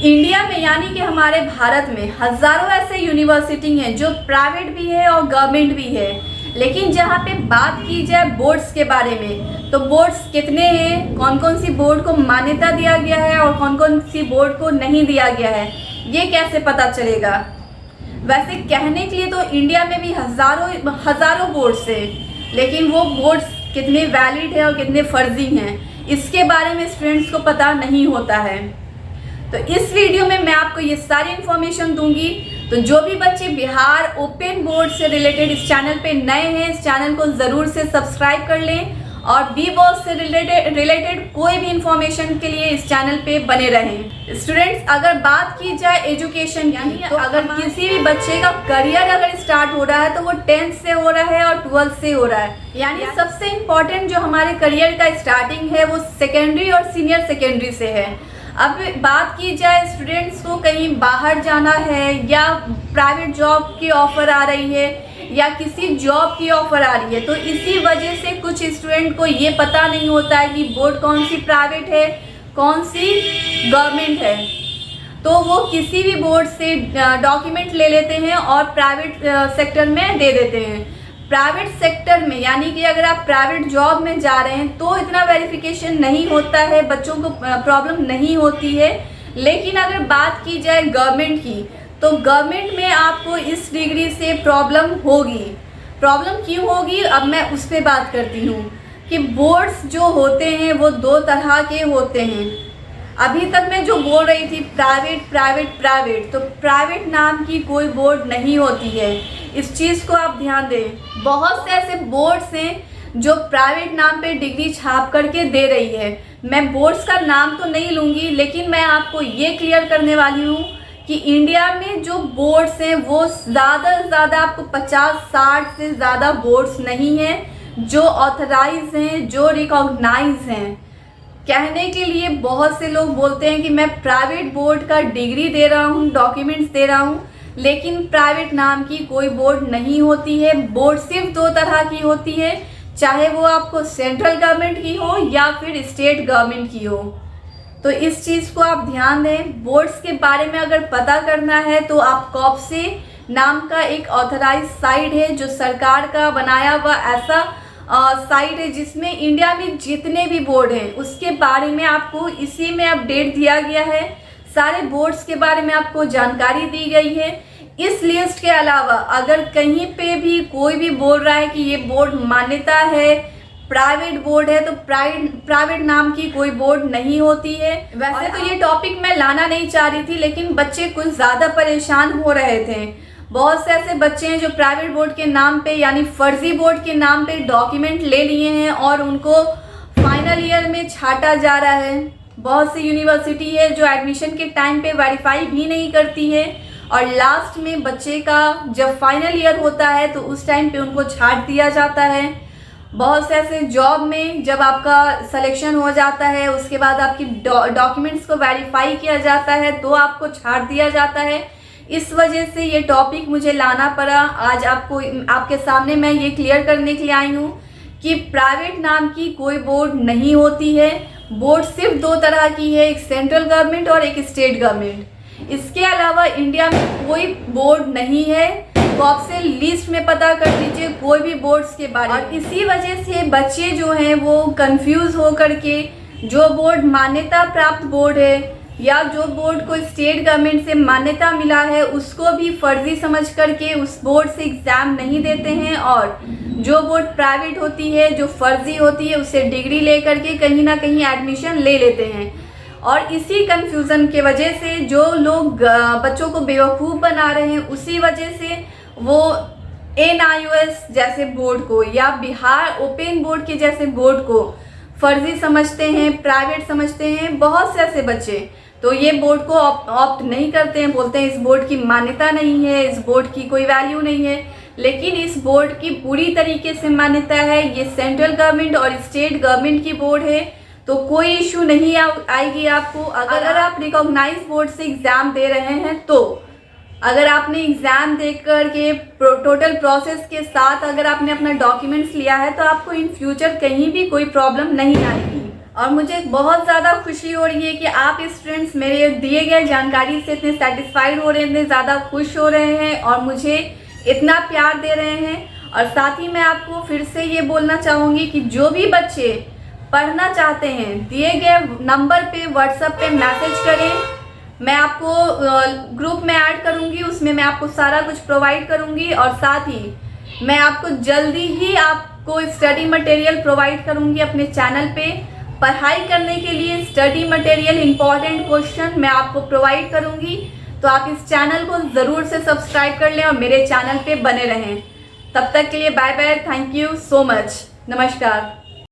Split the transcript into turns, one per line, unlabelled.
India में यानी कि हमारे भारत में हजारों ऐसे यूनिवर्सिटी हैं जो प्राइवेट भी है और गवर्नमेंट भी है। लेकिन जहाँ पे बात की जाए बोर्ड्स के बारे में, तो बोर्ड्स कितने हैं, कौन कौन सी बोर्ड को मान्यता दिया गया है और कौन कौन सी बोर्ड को नहीं दिया गया है, ये कैसे पता चलेगा। वैसे कहने के लिए तो इंडिया में भी हजारों बोर्ड्स हैं, लेकिन वो बोर्ड्स कितने वैलिड है और कितने फर्जी हैं, इसके बारे में स्टूडेंट्स को पता नहीं होता है। तो इस वीडियो में मैं आपको ये सारी इन्फॉर्मेशन दूंगी। तो जो भी बच्चे बिहार ओपन बोर्ड से रिलेटेड इस चैनल पे नए हैं, इस चैनल को ज़रूर से सब्सक्राइब कर लें और बी बॉस से रिलेटेड कोई भी इंफॉर्मेशन के लिए इस चैनल पे बने रहें। स्टूडेंट्स, अगर बात की जाए एजुकेशन की, तो अगर किसी भी बच्चे का करियर अगर स्टार्ट हो रहा है तो वो 10th से हो रहा है और 12th से हो रहा है। यानी सबसे इम्पोर्टेंट जो हमारे करियर का स्टार्टिंग है वो सेकेंडरी और सीनियर सेकेंडरी से है। अब बात की जाए स्टूडेंट्स को कहीं बाहर जाना है या प्राइवेट जॉब की ऑफ़र आ रही है या किसी जॉब की ऑफ़र आ रही है, तो इसी वजह से कुछ स्टूडेंट को ये पता नहीं होता है कि बोर्ड कौन सी प्राइवेट है, कौन सी गवर्नमेंट है। तो वो किसी भी बोर्ड से डॉक्यूमेंट ले लेते हैं और प्राइवेट सेक्टर में दे देते हैं। प्राइवेट सेक्टर में यानी कि अगर आप प्राइवेट जॉब में जा रहे हैं तो इतना वेरिफिकेशन नहीं होता है, बच्चों को प्रॉब्लम नहीं होती है। लेकिन अगर बात की जाए गवर्नमेंट की, तो गवर्नमेंट में आपको इस डिग्री से प्रॉब्लम होगी। प्रॉब्लम क्यों होगी, अब मैं उस पर बात करती हूँ कि बोर्ड्स जो होते हैं वो दो तरह के होते हैं। अभी तक मैं जो बोल रही थी प्राइवेट, तो प्राइवेट नाम की कोई बोर्ड नहीं होती है, इस चीज़ को आप ध्यान दें। बहुत से ऐसे बोर्ड्स हैं जो प्राइवेट नाम पे डिग्री छाप करके दे रही है। मैं बोर्ड्स का नाम तो नहीं लूँगी, लेकिन मैं आपको ये क्लियर करने वाली हूँ कि इंडिया में जो बोर्ड्स हैं वो ज़्यादा से ज़्यादा आपको 50-60 से ज़्यादा बोर्ड्स नहीं हैं जो ऑथराइज हैं, जो रिकॉग्नाइज हैं। कहने के लिए बहुत से लोग बोलते हैं कि मैं प्राइवेट बोर्ड का डिग्री दे रहा हूँ, डॉक्यूमेंट्स दे रहा हूँ, लेकिन प्राइवेट नाम की कोई बोर्ड नहीं होती है। बोर्ड सिर्फ दो तरह की होती है, चाहे वो आपको सेंट्रल गवर्नमेंट की हो या फिर स्टेट गवर्नमेंट की हो। तो इस चीज़ को आप ध्यान दें। बोर्ड्स के बारे में अगर पता करना है तो आप कॉप्से नाम का एक ऑथराइज साइट है जो सरकार का बनाया हुआ ऐसा साइट है जिसमें इंडिया में जितने भी बोर्ड हैं उसके बारे में आपको इसी में अपडेट दिया गया है। सारे बोर्ड्स के बारे में आपको जानकारी दी गई है। इस लिस्ट के अलावा अगर कहीं पे भी कोई भी बोल रहा है कि ये बोर्ड मान्यता है, प्राइवेट बोर्ड है, तो प्राइवेट नाम की कोई बोर्ड नहीं होती है। वैसे तो ये टॉपिक मैं लाना नहीं चाह रही थी, लेकिन बच्चे कुछ ज़्यादा परेशान हो रहे थे। बहुत से ऐसे बच्चे हैं जो प्राइवेट बोर्ड के नाम पे यानी फर्जी बोर्ड के नाम पे डॉक्यूमेंट ले लिए हैं और उनको फाइनल ईयर में छांटा जा रहा है। बहुत सी यूनिवर्सिटी है जो एडमिशन के टाइम पे वेरीफाई भी नहीं करती है और लास्ट में बच्चे का जब फाइनल ईयर होता है तो उस टाइम पे उनको छांट दिया जाता है। बहुत से ऐसे जॉब में जब आपका सिलेक्शन हो जाता है उसके बाद आपकी डॉक्यूमेंट्स को वेरीफाई किया जाता है तो आपको छांट दिया जाता है। इस वजह से ये टॉपिक मुझे लाना पड़ा। आज आपके सामने मैं ये क्लियर करने के लिए आई हूँ कि प्राइवेट नाम की कोई बोर्ड नहीं होती है। बोर्ड सिर्फ दो तरह की है, एक सेंट्रल गवर्नमेंट और एक स्टेट गवर्नमेंट। इसके अलावा इंडिया में कोई बोर्ड नहीं है। तो आपसे लिस्ट में पता कर लीजिए कोई भी बोर्ड्स के बारे में। और इसी वजह से बच्चे जो हैं वो कंफ्यूज हो करके जो बोर्ड मान्यता प्राप्त बोर्ड है या जो बोर्ड को स्टेट गवर्नमेंट से मान्यता मिला है उसको भी फर्जी समझ करके उस बोर्ड से एग्ज़ाम नहीं देते हैं, और जो बोर्ड प्राइवेट होती है, जो फर्जी होती है, उससे डिग्री ले करके कहीं ना कहीं एडमिशन ले लेते हैं। और इसी कन्फ्यूज़न के वजह से जो लोग बच्चों को बेवकूफ़ बना रहे हैं, उसी वजह से वो NIOS जैसे बोर्ड को या बिहार ओपन बोर्ड के जैसे बोर्ड को फर्जी समझते हैं, प्राइवेट समझते हैं। बहुत से ऐसे बच्चे तो ये बोर्ड को ऑप्ट नहीं करते हैं, बोलते हैं इस बोर्ड की मान्यता नहीं है, इस बोर्ड की कोई वैल्यू नहीं है। लेकिन इस बोर्ड की पूरी तरीके से मान्यता है। ये सेंट्रल गवर्नमेंट और स्टेट गवर्नमेंट की बोर्ड है, तो कोई इशू नहीं आएगी आपको। अगर आप रिकॉग्नाइज बोर्ड से एग्ज़ाम दे रहे हैं तो अगर आपने एग्ज़ाम देकर के टोटल प्रोसेस के साथ अगर आपने अपना डॉक्यूमेंट्स लिया है तो आपको इन फ्यूचर कहीं भी कोई प्रॉब्लम नहीं आएगी। और मुझे बहुत ज़्यादा खुशी हो रही है कि आप स्टूडेंट्स मेरे दिए गए जानकारी से इतने सेटिस्फाइड हो रहे हैं, इतने ज़्यादा खुश हो रहे हैं और मुझे इतना प्यार दे रहे हैं। और साथ ही मैं आपको फिर से ये बोलना चाहूँगी कि जो भी बच्चे पढ़ना चाहते हैं दिए गए नंबर पे व्हाट्सएप पे मैसेज करें। मैं आपको ग्रुप में ऐड करूँगी, उसमें मैं आपको सारा कुछ प्रोवाइड करूँगी और साथ ही मैं आपको जल्दी ही आपको स्टडी मटेरियल प्रोवाइड करूँगी अपने चैनल पे। पढ़ाई करने के लिए स्टडी मटेरियल इम्पॉर्टेंट क्वेश्चन मैं आपको प्रोवाइड करूँगी, तो आप इस चैनल को ज़रूर से सब्सक्राइब कर लें और मेरे चैनल पे बने रहें। तब तक के लिए bye bye, thank you so much, नमस्कार।